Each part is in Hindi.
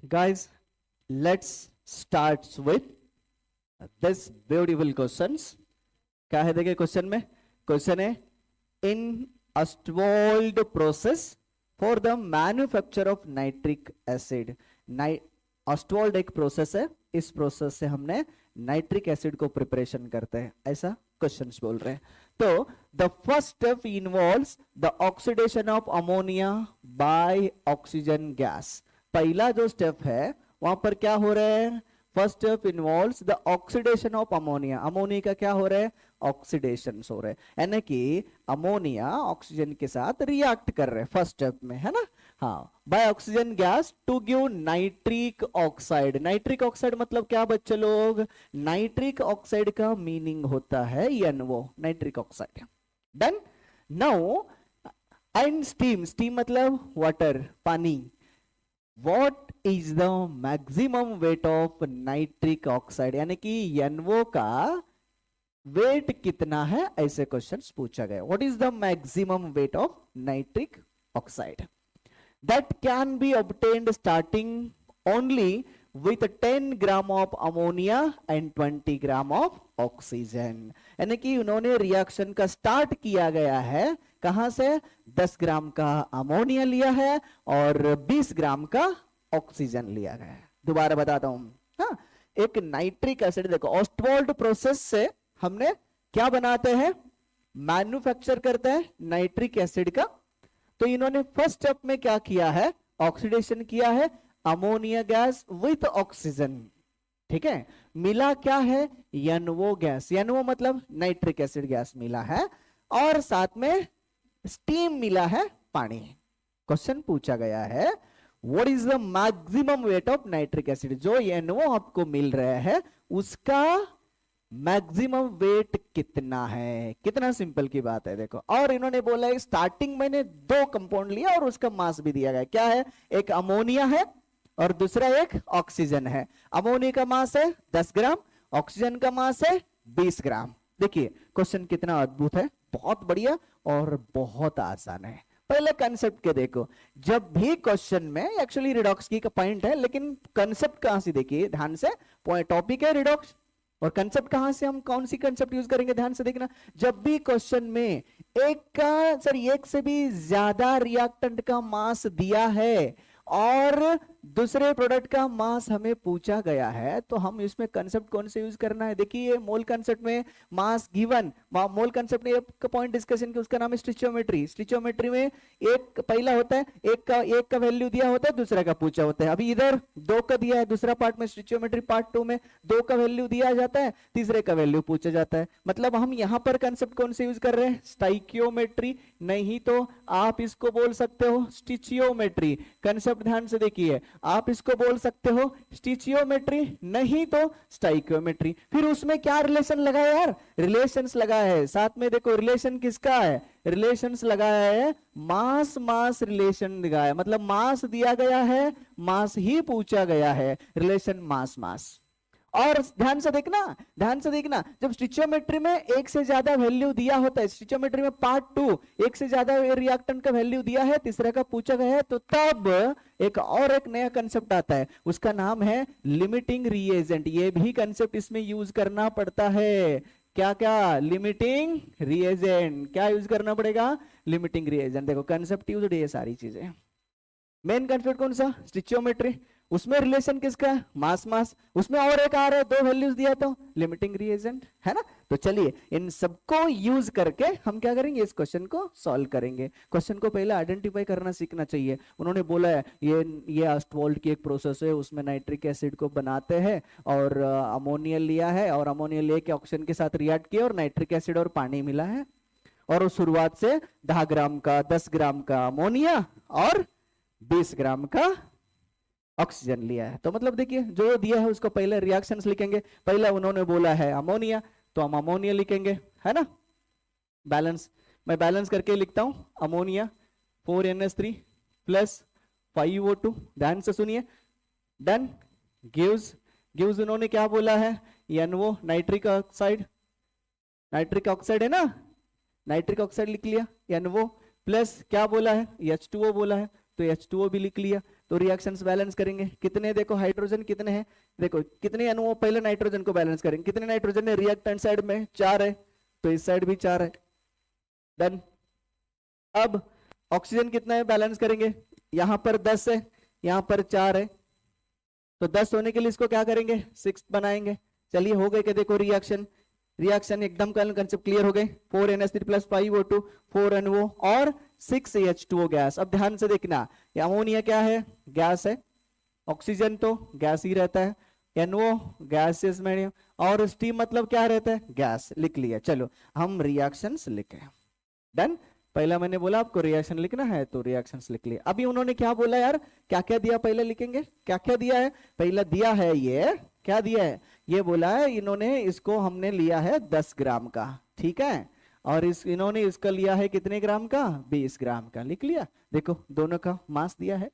Guys, let's start with this beautiful questions. क्या है देखिए क्वेश्चन में? क्वेश्चन है in Ostwald process for the manufacture of nitric acid. Ostwald एक प्रोसेस है, इस प्रोसेस से हमने नाइट्रिक एसिड को प्रिपरेशन करते हैं, ऐसा क्वेश्चंस बोल रहे हैं. तो the first step involves the oxidation of ammonia bye oxygen gas. पहला जो स्टेप है वहां पर क्या हो रहा है? First step involves the oxidation of ammonia. Ammonia का क्या हो रहा है? ऑक्सीडेशन हो रहा है, यानी कि अमोनिया ऑक्सीजन के साथ रिएक्ट कर रहे हैं फर्स्ट स्टेप में, है ना. हाँ, by oxygen gas to give nitric oxide. Nitric oxide मतलब क्या बच्चे लोग? नाइट्रिक ऑक्साइड का मीनिंग होता है NO, nitric oxide. Done. Now and steam. Steam मतलब वाटर, पानी. What is the maximum weight of nitric oxide? यानी कि NO का वेट कितना है, ऐसे क्वेश्चंस पूछा गया. What is the maximum weight of nitric oxide? That can be obtained starting only with 10 gram of ammonia and 20 gram of oxygen. यानी कि उन्होंने रिएक्शन का स्टार्ट किया गया है कहां से? 10 ग्राम का अमोनिया लिया है और 20 ग्राम का ऑक्सीजन लिया गया है. दोबारा बताता हूं. हाँ, एक नाइट्रिक एसिड, देखो ऑस्टवॉल्ड प्रोसेस से हमने क्या बनाते हैं? मैन्युफैक्चर करते हैं नाइट्रिक एसिड का. तो इन्होंने फर्स्ट स्टेप में क्या किया है? ऑक्सीडेशन किया है अमोनिया गैस विथ ऑक्सीजन. ठीक है, मिला क्या है? NO gas. NO मतलब नाइट्रिक एसिड गैस मिला है और साथ में स्टीम मिला है, पानी. क्वेश्चन पूछा गया है what is the maximum weight of nitric acid. जो NO आपको मिल रहा है उसका मैक्सिमम वेट कितना है? कितना सिंपल की बात है, देखो. और इन्होंने बोला है स्टार्टिंग मैंने 2 कंपाउंड लिया और उसका मास भी दिया गया. क्या है? एक अमोनिया है और दूसरा एक ऑक्सीजन है. अमोनिया का मास है 10 ग्राम, ऑक्सीजन का मास है 20 ग्राम. देखिए क्वेश्चन कितना अद्भुत है, बहुत बढ़िया और बहुत आसान है. पहले कंसेप्ट के देखो. जब भी क्वेश्चन में एक्चुअली रिडॉक्स की का पॉइंट है, लेकिन कंसेप्ट कहां से देखिए ध्यान से. टॉपिक है रिडॉक्स और कंसेप्ट कहां से, हम कौन सी कंसेप्ट यूज करेंगे ध्यान से देखना. जब भी क्वेश्चन में एक से भी ज्यादा रिएक्टेंट का मास दिया है और दूसरे प्रोडक्ट का मास हमें पूछा गया है, तो हम इसमें कंसेप्ट कौन से यूज करना है? देखिए मोल कंसेप्ट में मास गिवन, मोल कंसेप्ट में एक पॉइंट डिस्कशन की, उसका नाम है स्टिचियोमेट्री. स्टिचियोमेट्री में एक पहला होता है, एक का वैल्यू दिया होता है, दूसरा का पूछा होता है. अभी इधर 2 का दिया है, दूसरा पार्ट में स्टिचियोमेट्री पार्ट 2 में 2 का वैल्यू दिया जाता है, तीसरे का वैल्यू पूछा जाता है. मतलब हम यहां पर कंसेप्ट कौन से यूज कर रहे हैं? स्टाइकियोमेट्री. नहीं तो आप इसको बोल सकते हो स्टिचियोमेट्री. कंसेप्ट ध्यान से देखिए, आप इसको बोल सकते हो स्टिचियोमेट्री, नहीं तो स्टाइकियोमेट्री. फिर उसमें क्या रिलेशन लगाया यार? रिलेशंस लगाया है. साथ में देखो रिलेशन किसका है? रिलेशंस लगाया है मास मास रिलेशन लगाया, मतलब मास दिया गया है, मास ही पूछा गया है, रिलेशन मास मास. और ध्यान से देखना, जब स्टिचियोमेट्री में एक से ज्यादा वैल्यू दिया होता है, स्टिचियोमेट्री में पार्ट 2 एक से ज्यादा रिएक्टेंट का वैल्यू दिया है, तीसरा का पूछा गया है, तो तब एक नया कंसेप्ट आता है, उसका नाम है लिमिटिंग रिएजेंट. ये भी कंसेप्ट इसमें यूज करना पड़ता है. क्या? Limiting reagent. क्या यूज करना पड़ेगा? Limiting reagent. देखो कंसेप्ट यूज ये सारी चीजें. मेन कंसेप्ट कौन सा? स्टिचियोमेट्री. उसमें रिलेशन किसका? मास मास. उसमें और एक आ रहा है, 2 वैल्यूज दिया तो लिमिटिंग रिएजेंट, है ना. तो चलिए इन सबको यूज करके हम क्या करेंगे? इस क्वेश्चन को सॉल्व करेंगे. क्वेश्चन को पहले आइडेंटिफाई करना सीखना चाहिए. उन्होंने बोला है ये अस्टवॉल्ड की एक प्रोसेस है, उसमें नाइट्रिक एसिड को बनाते हैं और अमोनिया लिया है और अमोनिया लेके ऑक्सीजन के साथ रिएक्ट किया और नाइट्रिक एसिड और पानी मिला है. और उस शुरुआत से 10 ग्राम का 10 ग्राम का अमोनिया और 20 ग्राम का ऑक्सीजन लिया है. तो मतलब देखिए जो दिया है उसको पहले रिएक्शंस लिखेंगे. पहले उन्होंने बोला है अमोनिया, तो हम अमोनिया लिखेंगे, है ना. बैलेंस, मैं बैलेंस करके लिखता हूं. Ammonia 4NH3 plus 5O2. ध्यान से सुनिए. डन. गिव्स उन्होंने क्या बोला है? NO nitric oxide. Nitric oxide है ना, नाइट्रिक ऑक्साइड लिख लिया. NO प्लस क्या बोला है? H2O बोला है, तो H2O भी लिख लिया. तो रिएक्शंस बैलेंस करेंगे। कितने देखो हाइड्रोजन कितने हैं, देखो कितने अणुओं, पहले नाइट्रोजन को बैलेंस करेंगे। कितने नाइट्रोजन है, रिएक्टेंट साइड में 4 है, तो इस साइड भी 4 है। डन। अब ऑक्सीजन कितना है, बैलेंस करेंगे। यहां पर 10 है, यहां पर 4 है, तो 10 होने के लिए इसको क्या करेंगे, 6 बनाएंगे। चलिए हो गए क्या, देखो रिएक्शन, रिएक्शन एकदम कंसेप्ट क्लियर हो गए। 4NH3 प्लस 5O2, 4NO और 6H2O गैस। अब ध्यान से देखना, ये अमोनिया क्या है, गैस है, ऑक्सीजन तो गैस ही रहता है, NO गैसेस में, और स्टीम मतलब क्या रहता है, गैस। लिख लिया। चलो हम रिएक्शंस लिखे। डन। पहला मैंने बोला आपको रिएक्शन लिखना है, तो रिएक्शंस लिख लिया। अभी उन्होंने क्या बोला यार, क्या क्या दिया पहले लिखेंगे, क्या क्या दिया है। पहला दिया है ये, क्या दिया है, ये बोला है इन्होंने, इसको हमने लिया है 10 ग्राम का, ठीक है, और इन्होंने इसका लिया है कितने ग्राम का, 20 ग्राम का। लिख लिया। देखो दोनों का मास दिया है,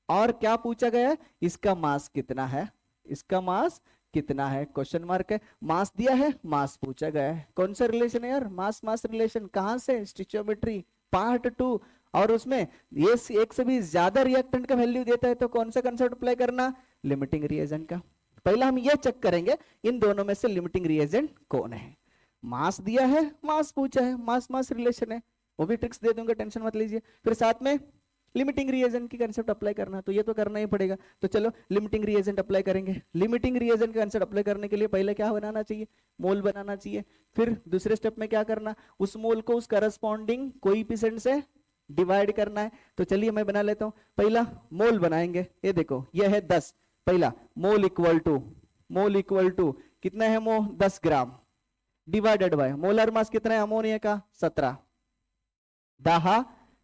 और क्या पूछा गया है, इसका मास कितना है, इसका मास कितना है, क्वेश्चन मार्क है। मास दिया है, मास पूछा गया है। कौन सा रिलेशन है यार, मास मास रिलेशन, कहां से, स्टिचियोमेट्री पार्ट 2। और उसमें ये एक से भी ज्यादा रिएक्टेंट का वैल्यू देता है, तो कौन सा कंसेप्ट अप्लाई करना, लिमिटिंग रिएजेंट का। पहला हम ये चेक करेंगे इन दोनों में से लिमिटिंग रिएजेंट कौन है। मास दिया है, मास पूछा है, मास मास रिलेशन है, वो भी ट्रिक्स दे दूंगा, टेंशन मत लीजिए। फिर साथ में लिमिटिंग रिएजेंट की कंसेप्ट अप्लाई करना, तो ये तो करना ही पड़ेगा। तो चलो लिमिटिंग रिएजेंट अप्लाई करेंगे। लिमिटिंग रिएजेंट का कंसेप्ट अप्लाई करने के लिए पहले क्या बनाना चाहिए, मोल बनाना चाहिए। फिर दूसरे स्टेप में क्या करना, उस मोल को उस करस्पॉन्डिंग कोएफिशिएंट से डिवाइड करना है। तो चलिए मैं बना लेता हूं। पहला मोल बनाएंगे, ये देखो ये है 10। पहला मोल इक्वल टू कितना है, मो 10 ग्राम, डिवाइडेड बाय मोलर मास कितना है अमोनिया का, 17,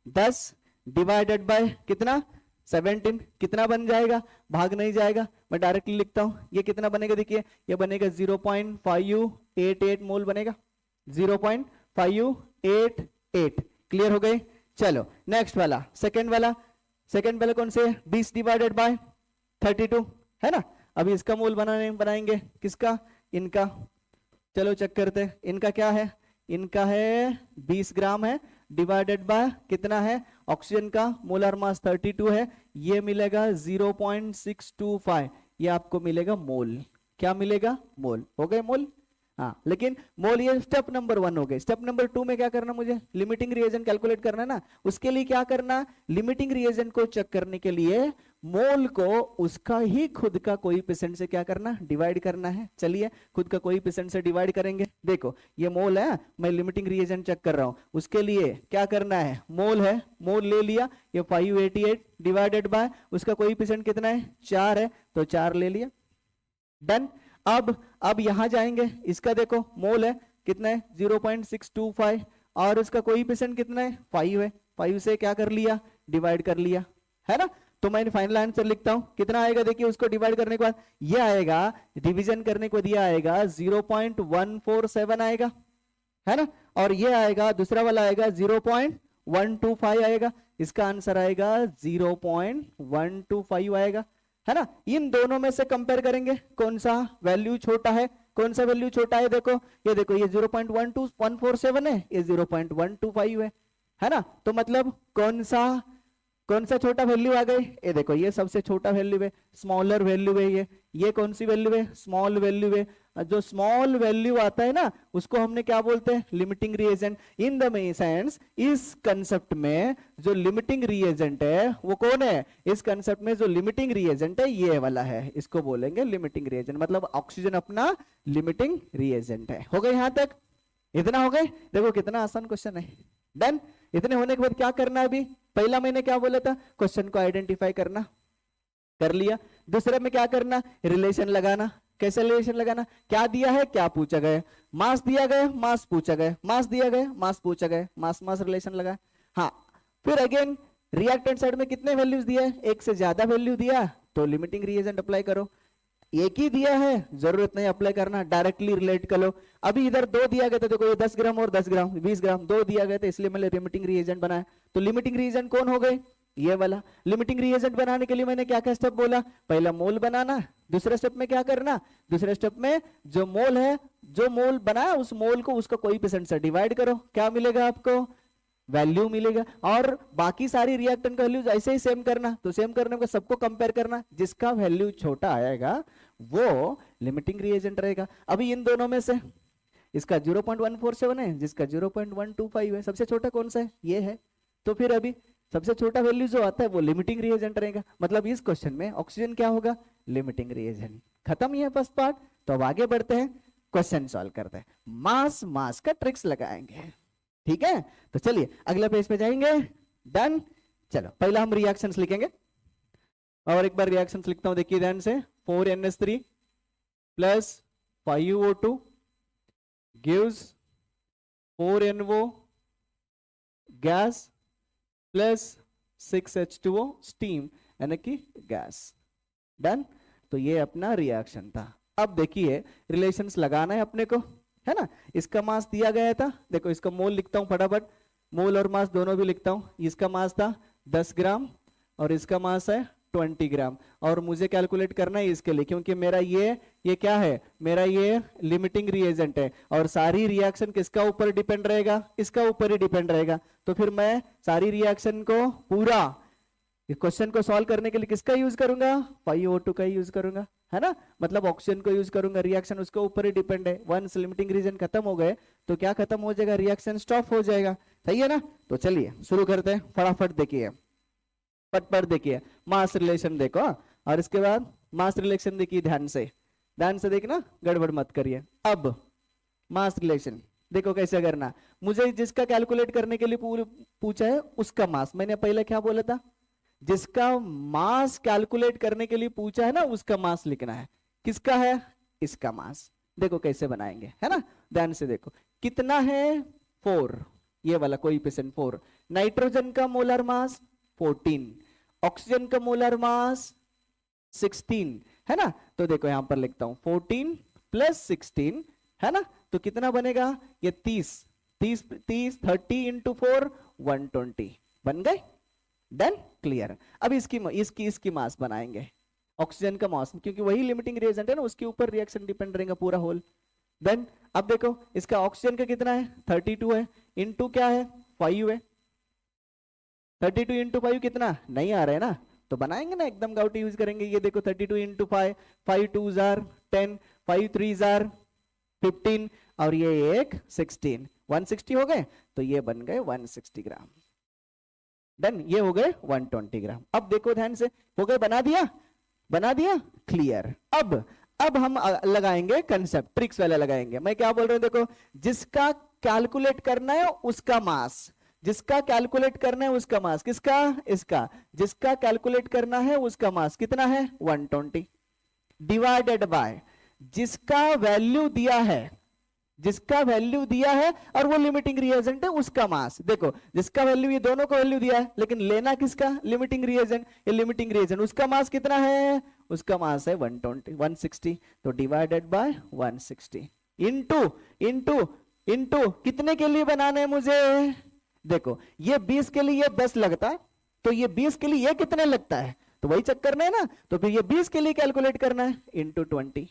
10 डिवाइडेड बाय कितना, 17। कितना बन जाएगा, भाग नहीं जाएगा, मैं डायरेक्टली लिखता हूं। ये कितना बनेगा, देखिए ये बनेगा 0.588 मोल बनेगा, 0.588। क्लियर हो गए। चलो नेक्स्ट वाला, सेकेंड वाला कौन से, 20 डिवाइडेड बाय 32 है ना। अभी इसका मोल बनाएंगे, किसका, इनका। चलो चेक करते हैं, इनका क्या है, इनका है 20 ग्राम है, डिवाइडेड बाय कितना है, ऑक्सीजन का मोलर मास 32 है, ये मिलेगा 0.625, ये आपको मिलेगा मोल। क्या मिलेगा, मोल। हो गए मोल। हाँ, लेकिन मोल ये स्टेप नंबर 1 हो गए। स्टेप नंबर 2 में क्या करना, मुझे लिमिटिंग रिएजेंट कैलकुलेट करना है ना। उसके लिए क्या करना, लिमिटिंग रिएजेंट को चेक करने के लिए मोल को उसका ही खुद का कोएफिशिएंट से क्या करना, डिवाइड करना है। चलिए खुद का कोएफिशिएंट से डिवाइड करेंगे। देखो ये मोल है, मैं लिमिटिंग रिएजेंट चेक कर रहा हूं, उसके लिए क्या करना है, मोल है, मोल ले लिया, ये 588 डिवाइडेड बाय उसका कोएफिशिएंट कितना है, 4 है, तो 4 ले लिया। डन। अब यहां जाएंगे, इसका देखो मोल है कितना है, 0.625, और इसका कोएफिशिएंट कितना है, 5 है, 5 से क्या कर लिया, डिवाइड कर लिया, है ना। तो मैं फाइनल आंसर लिखता हूं, कितना आएगा, देखिए उसको डिवाइड करने के बाद ये आएगा, डिवीजन करने को दिया आएगा 0.147 आएगा, है ना। और ये आएगा, दूसरा वाला आएगा 0.125 आएगा, इसका आंसर आएगा 0.125 आएगा, है ना। इन दोनों में से कंपेयर करेंगे, कौन सा वैल्यू छोटा है, कौन सा वैल्यू छोटा है। देखो ये 0.147 है, ये 0.125 है ना। तो मतलब कौन सा छोटा वैल्यू आ गए, ये देखो ये सबसे छोटा वैल्यू है, स्मॉलर वैल्यू है ये कौन सी वैल्यू है, स्मॉल वैल्यू है। जो स्मॉल वैल्यू आता है ना, उसको हमने क्या बोलते हैं, limiting reagent. In the sense इस कंसेप्ट में जो लिमिटिंग रिएजेंट है वो कौन है, इस कंसेप्ट में जो लिमिटिंग रिएजेंट है ये वाला है, इसको बोलेंगे लिमिटिंग रिएजेंट। मतलब ऑक्सीजन अपना लिमिटिंग रिएजेंट है। हो गए यहां तक, इतना हो गए। देखो कितना आसान क्वेश्चन है। डन। इतने होने के बाद क्या करना है, अभी पहला मैंने क्या बोला था, क्वेश्चन को आइडेंटिफाई करना, कर लिया। दूसरे में क्या करना, रिलेशन लगाना। कैसे रिलेशन लगाना, क्या दिया है, क्या पूछा गया, मास दिया गया, मास पूछा गया, मास दिया गया, मास पूछा गया, मास मास रिलेशन लगा। हाँ, फिर अगेन रिएक्टेंट साइड में कितने वैल्यूज दिया है, एक से ज्यादा वैल्यू दिया तो लिमिटिंग रिएजेंट अप्लाई करो। एक ही दिया है, जरूरत नहीं अप्लाई करना, डायरेक्टली रिलेट कर लो। अभी इधर 2 दिया गया था, देखो ये 10 ग्राम और 10 ग्राम 20 ग्राम 2 दिया गया था, इसलिए मैंने लिमिटिंग रिएजेंट बनाया। तो लिमिटिंग रिएजेंट कौन हो गए, ये वाला। लिमिटिंग रिएजेंट बनाने के लिए मैंने क्या क्या स्टेप बोला, पहला मोल बनाना, दूसरे स्टेप में क्या करना, दूसरे स्टेप में जो मोल है, जो मोल बनाया उस मोल को उसका कोएफिशिएंट से डिवाइड करो, क्या मिलेगा आपको, वैल्यू मिलेगा, और बाकी सारी रिएक्टेंट का वैल्यू ऐसे ही सेम करना, तो सेम करने का सबको कंपेयर करना, जिसका वैल्यू छोटा आएगा वो लिमिटिंग रिएजेंट रहेगा। अभी इन दोनों में से इसका 0.147 है, जिसका 0.125 है, सबसे छोटा कौन सा है, ये है, तो फिर अभी सबसे छोटा वैल्यू जो आता है वो लिमिटिंग रिएजेंट रहेगा। मतलब इस क्वेश्चन में ऑक्सीजन क्या होगा, लिमिटिंग रिएजेंट। खत्म ही है फर्स्ट पार्ट। तो अब आगे बढ़ते हैं, क्वेश्चन सॉल्व करते हैं, मास मास का ट्रिक्स लगाएंगे, ठीक है। तो चलिए अगले पेज पे जाएंगे। डन। चलो पहला हम रिएक्शंस लिखेंगे, और एक बार रिएक्शंस लिखता हूं, देखिए ध्यान से। 4NH3 plus 5O2 gives 4NO gas plus 6H2O steam, यानी कि गैस। डन। तो ये अपना रिएक्शन था। अब देखिए रिलेशंस लगाना है अपने को, है ना। इसका मास दिया गया था, देखो इसका मोल लिखता हूं फटाफट, मोल और मास दोनों भी लिखता हूं। इसका मास था 10 ग्राम और इसका मास है 20 ग्राम, और मुझे कैलकुलेट करना है इसके लिए, क्योंकि मेरा ये क्या है, मेरा ये लिमिटिंग रिएजेंट है, और सारी रिएक्शन किसका ऊपर डिपेंड रहेगा, इसका ऊपर ही डिपेंड रहेगा। तो फिर मैं सारी रिएक्शन को पूरा इस क्वेश्चन को सॉल्व करने के लिए किसका यूज करूंगा, 5O2 का यूज करूंगा, है ना। मतलब ऑक्सीजन को यूज करूंगा, रिएक्शन उसके ऊपर ही डिपेंड है। वंस लिमिटिंग रीजन खत्म हो गए तो क्या खत्म हो जाएगा, रिएक्शन स्टॉप हो जाएगा, सही है ना। तो चलिए शुरू करते हैं, फटाफट देखिए, पट देखिए, मास रिलेशन देखो, और इसके बाद मास रिलेशन देखिए, ध्यान से देखना, गड़बड़ मत करिए। अब मास रिलेशन देखो कैसे करना। मुझे जिसका कैलकुलेट करने के लिए पूछा है उसका मास, मैंने पहले क्या बोला था, जिसका मास कैलकुलेट करने के लिए पूछा है ना उसका मास लिखना है। किसका है, इसका मास। देखो कैसे बनाएंगे, है ना, ध्यान से देखो। कितना है, 4, ये वाला कोएफिशिएंट 4। नाइट्रोजन का मोलर मास 14, ऑक्सीजन का मोलर मास 16, है ना। तो देखो यहां पर लिखता हूं 14 प्लस 16, है ना। तो कितना बनेगा, ये 30 30 इंटू 4 120 बन गए। Done, clear. अब इसकी मास बनाएंगे, ऑक्सीजन का मास, क्योंकि वही लिमिटिंग रिएजेंट है ना, उसके ऊपर रिएक्शन डिपेंड रहेगा पूरा होल। देन अब देखो इसका ऑक्सीजन का कितना है, 32 है, इंटू क्या है, 5 है। 32 इंटू 5 कितना, नहीं आ रहा है ना, तो बनाएंगे ना, एकदम गाउटी यूज करेंगे। ये देखो 32 इंटू 5, 5 2 जार 10, 5 3 जार 15, और ये एक 16, 160 हो गए, तो ये बन गए 160 ग्राम। डन, ये हो गए 120 ग्राम। अब देखो ध्यान से, हो गए, बना दिया, क्लियर। अब हम लगाएंगे कंसेप्ट, ट्रिक्स वाला लगाएंगे। मैं क्या बोल रहा हूं, देखो, जिसका कैलकुलेट करना है उसका मास, जिसका कैलकुलेट करना है उसका मास, किसका, इसका, जिसका कैलकुलेट करना है उसका मास कितना है, 120, डिवाइडेड बाय जिसका वैल्यू दिया है, जिसका वैल्यू दिया है और वो लिमिटिंग रिएजेंट है उसका मास। देखो जिसका वैल्यू, ये दोनों को वैल्यू दिया है, लेकिन लेना किसका, लिमिटिंग रिएजेंट। ये लिमिटिंग रिएजेंट, उसका मास कितना है, उसका मास है 120 160, तो divided by 160 into into into कितने के लिए बनाना है मुझे, देखो ये 20 के लिए ये 10 लगता, तो ये 20 के लिए ये कितने लगता है, तो वही चेक करना है ना। तो फिर ये 20 के लिए कैलकुलेट करना है, इंटू 20।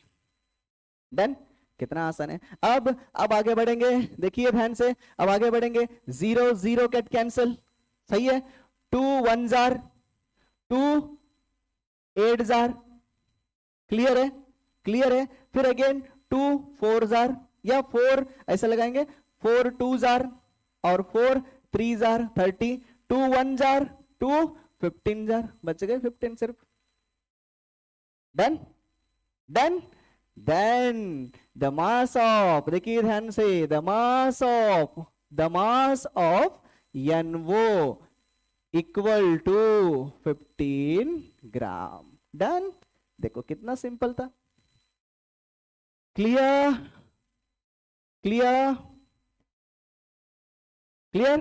डन, कितना आसान है। अब आगे बढ़ेंगे, देखिए ध्यान से, अब आगे बढ़ेंगे, 0 0 कैट कैंसिल, सही है। 2 1 जार 2 8 जार, क्लियर है। फिर अगेन 2 4 जार, या 4 ऐसा लगाएंगे, 4 2 जार और 4 3 जार 30, 2 1 जार 2 15 जार, बच गए 15 सिर्फ। Done done then the mass of, देखिए ध्यान से, the mass of NO equal to 15 gram. Done, देखो कितना सिंपल था। Clear clear clear